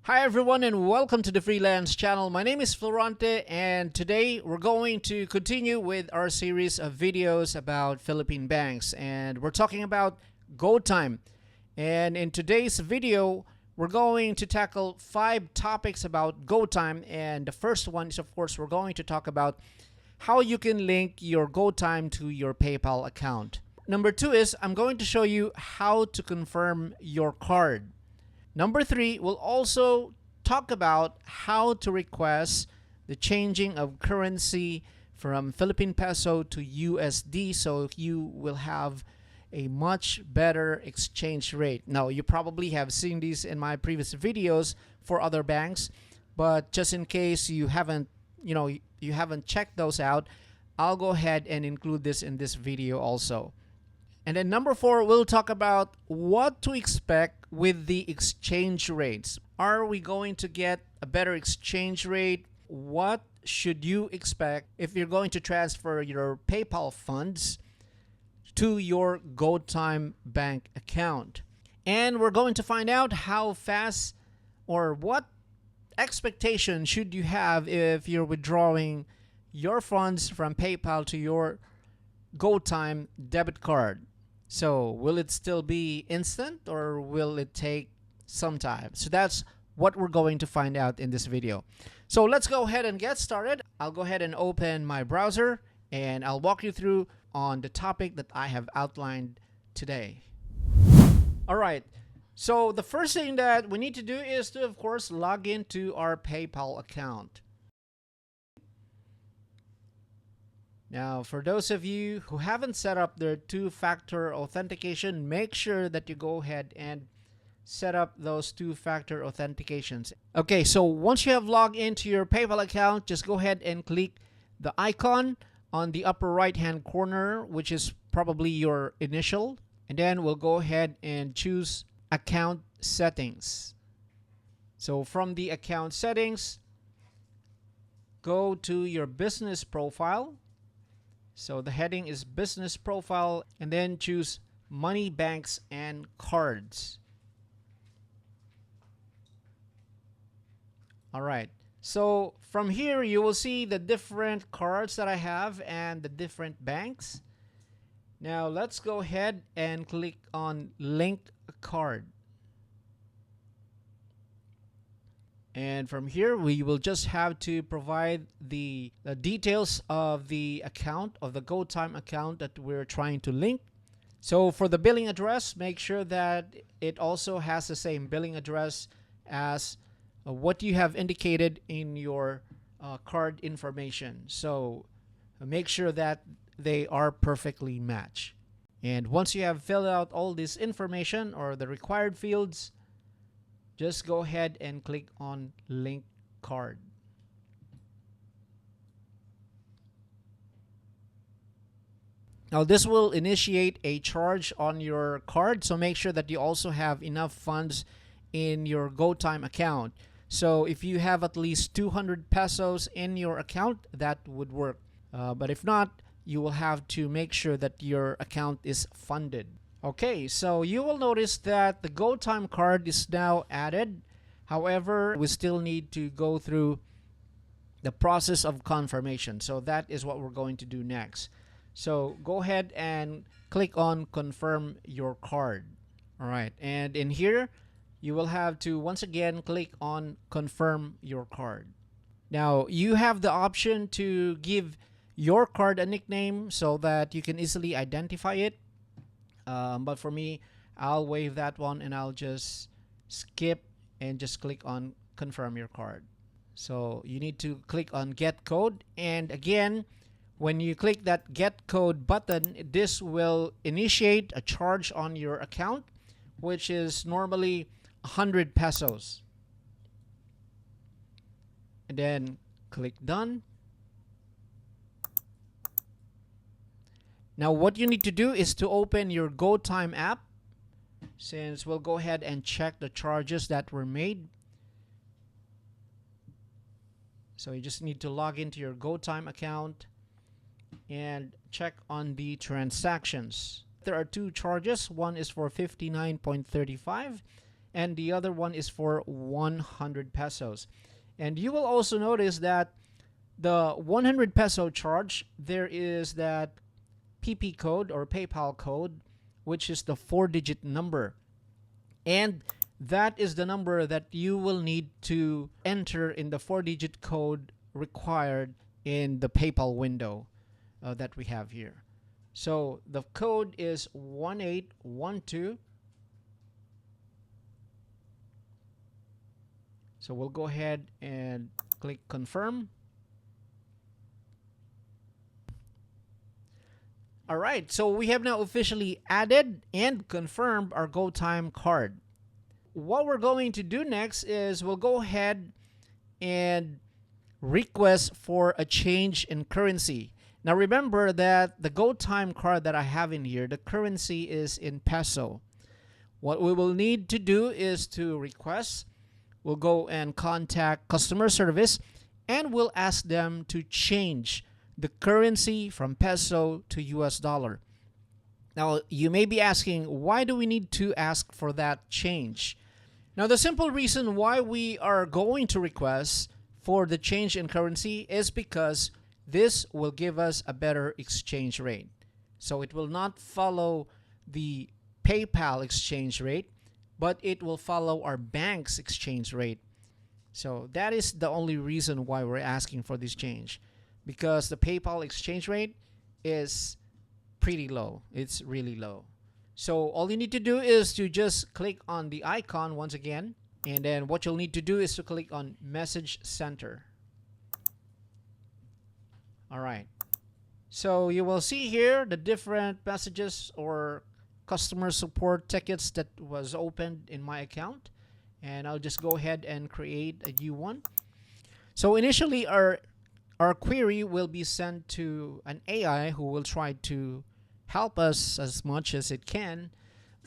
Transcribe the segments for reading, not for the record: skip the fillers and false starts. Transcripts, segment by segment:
Hi everyone and welcome to the Freelance channel. My name is Florante and today we're going to continue with our series of videos about Philippine banks, and we're talking about GoTyme. And in today's video, we're going to tackle 5 topics about GoTyme, and the first one is, of course, we're going to talk about how you can link your GoTyme to your PayPal account. Number 2 is I'm going to show you how to confirm your card. Number 3, we'll also talk about how to request the changing of currency from Philippine peso to USD so you will have a much better exchange rate. Now, you probably have seen these in my previous videos for other banks, but just in case you haven't, you haven't checked those out, I'll go ahead and include this in this video also. And then number 4, we'll talk about what to expect with the exchange rates. Are we going to get a better exchange rate? What should you expect if you're going to transfer your PayPal funds to your GoTyme bank account? And we're going to find out how fast or what expectation should you have if you're withdrawing your funds from PayPal to your GoTyme debit card. So will it still be instant or will it take some time? So that's what we're going to find out in this video. So let's go ahead and get started. I'll go ahead and open my browser and I'll walk you through on the topic that I have outlined today. All right. So the first thing that we need to do is to, of course, log into our PayPal account. Now, for those of you who haven't set up their two-factor authentication, make sure that you go ahead and set up those two-factor authentications. Okay, so once you have logged into your PayPal account, just go ahead and click the icon on the upper right-hand corner, which is probably your initial. And then we'll go ahead and choose Account Settings. So from the Account Settings, go to your business profile. So the heading is Business Profile, and then choose Money, Banks, and Cards. All right. So from here, you will see the different cards that I have and the different banks. Now let's go ahead and click on Link a Card. And from here, we will just have to provide the details of the account, of the GoTyme account that we're trying to link. So for the billing address, make sure that it also has the same billing address as what you have indicated in your card information. So make sure that they are perfectly matched. And once you have filled out all this information or the required fields, just go ahead and click on Link Card. Now this will initiate a charge on your card, so make sure that you also have enough funds in your GoTyme account. So if you have at least 200 pesos in your account, that would work. But if not, you will have to make sure that your account is funded. Okay, so you will notice that the GoTyme card is now added. However, we still need to go through the process of confirmation. So that is what we're going to do next. So go ahead and click on Confirm Your Card. All right, and in here, you will have to once again click on Confirm Your Card. Now, you have the option to give your card a nickname so that you can easily identify it. But for me, I'll waive that one and I'll just skip and just click on Confirm Your Card. So you need to click on Get Code, and again, when you click that Get Code button, this will initiate a charge on your account, which is normally 100 pesos. And then click Done. Now what you need to do is to open your GoTyme app, since we'll go ahead and check the charges that were made. So you just need to log into your GoTyme account and check on the transactions. There are 2 charges. One is for 59.35 and the other one is for 100 pesos. And you will also notice that the 100 peso charge, there is that PP code or PayPal code, which is the 4-digit number. And that is the number that you will need to enter in the 4-digit code required in the PayPal window that we have here. So the code is 1812. So we'll go ahead and click confirm. All right, so we have now officially added and confirmed our GoTyme card. What we're going to do next is we'll go ahead and request for a change in currency. Now remember that the GoTyme card that I have in here, the currency is in peso. What we will need to do is to request. We'll go and contact customer service and we'll ask them to change the currency from peso to US dollar. Now, you may be asking, why do we need to ask for that change? Now, the simple reason why we are going to request for the change in currency is because this will give us a better exchange rate. So it will not follow the PayPal exchange rate, but it will follow our bank's exchange rate. So that is the only reason why we're asking for this change, because the PayPal exchange rate is pretty low. It's really low. So all you need to do is to just click on the icon once again, and then what you'll need to do is to click on Message Center. All right. So you will see here the different messages or customer support tickets that was opened in my account, and I'll just go ahead and create a new one. So initially our query will be sent to an AI who will try to help us as much as it can,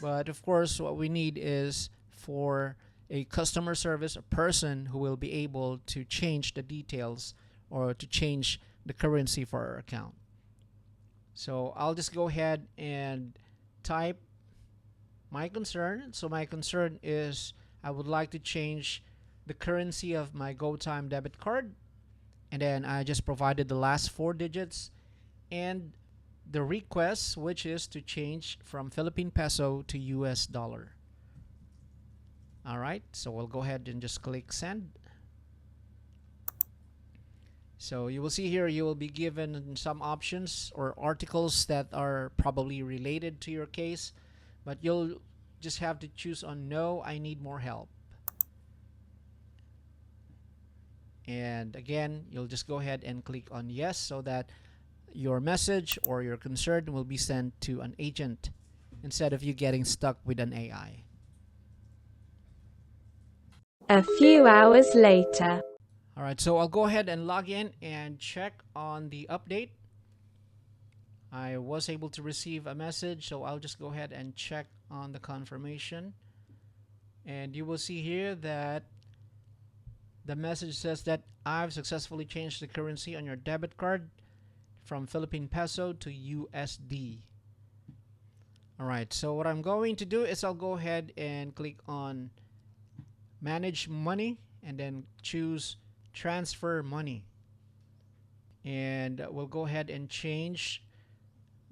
but of course what we need is for a customer service, a person who will be able to change the details or to change the currency for our account. So I'll just go ahead and type my concern. So my concern is I would like to change the currency of my GoTyme debit card, and then I just provided the last 4 digits and the request, which is to change from Philippine peso to US dollar. All right, so we'll go ahead and just click send. So you will see here you will be given some options or articles that are probably related to your case, but you'll just have to choose on no, I need more help. And again, you'll just go ahead and click on yes, so that your message or your concern will be sent to an agent instead of you getting stuck with an AI. A few hours later. All right, so I'll go ahead and log in and check on the update. I was able to receive a message, so I'll just go ahead and check on the confirmation. And you will see here that the message says that I've successfully changed the currency on your debit card from Philippine peso to USD. All right, so what I'm going to do is I'll go ahead and click on Manage Money and then choose Transfer Money. And we'll go ahead and change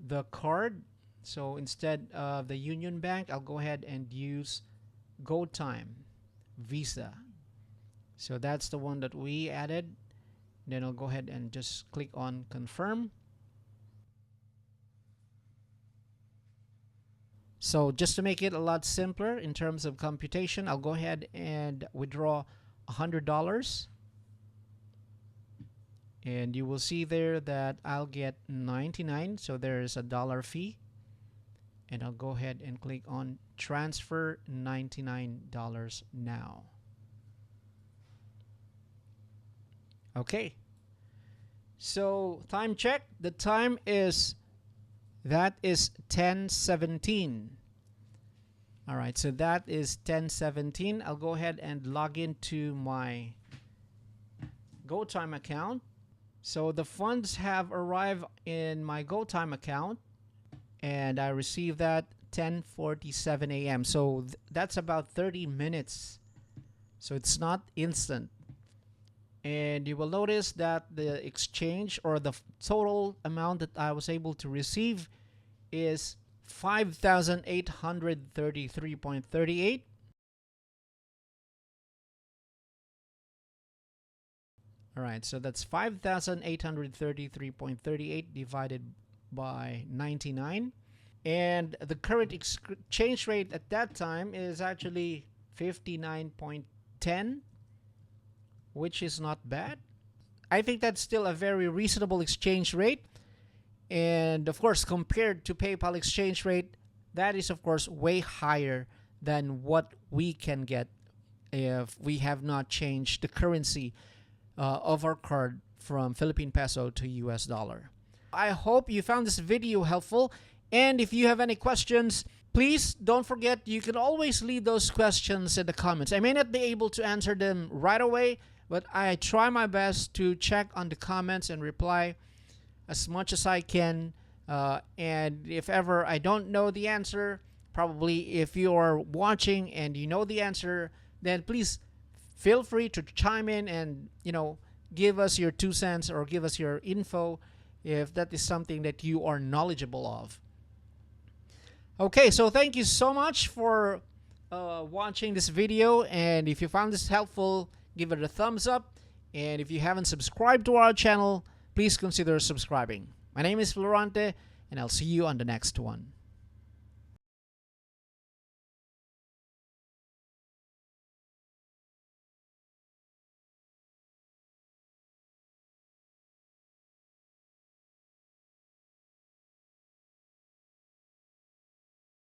the card. So instead of the Union Bank, I'll go ahead and use GoTyme Visa. So that's the one that we added. Then I'll go ahead and just click on confirm. So just to make it a lot simpler in terms of computation, I'll go ahead and withdraw $100. And you will see there that I'll get 99. So there's a dollar fee. And I'll go ahead and click on transfer $99 now. Okay. So time check. The time is 10:17. All right, so that is 10:17. I'll go ahead and log into my GoTyme account. So the funds have arrived in my GoTyme account, and I received that 10:47 a.m. So that's about 30 minutes. So it's not instant. And you will notice that the exchange or the total amount that I was able to receive is 5,833.38. All right, so that's 5,833.38 divided by 99. And the current exchange rate at that time is actually 59.10, which is not bad. I think that's still a very reasonable exchange rate. And of course, compared to PayPal exchange rate, that is of course way higher than what we can get if we have not changed the currency of our card from Philippine peso to US dollar. I hope you found this video helpful. And if you have any questions, please don't forget you can always leave those questions in the comments. I may not be able to answer them right away, but I try my best to check on the comments and reply as much as I can. And if ever I don't know the answer, probably if you are watching and you know the answer, then please feel free to chime in and, give us your 2 cents or give us your info if that is something that you are knowledgeable of. Okay, so thank you so much for watching this video. And if you found this helpful, give it a thumbs up. And if you haven't subscribed to our channel, please consider subscribing. My name is Florante, and I'll see you on the next one.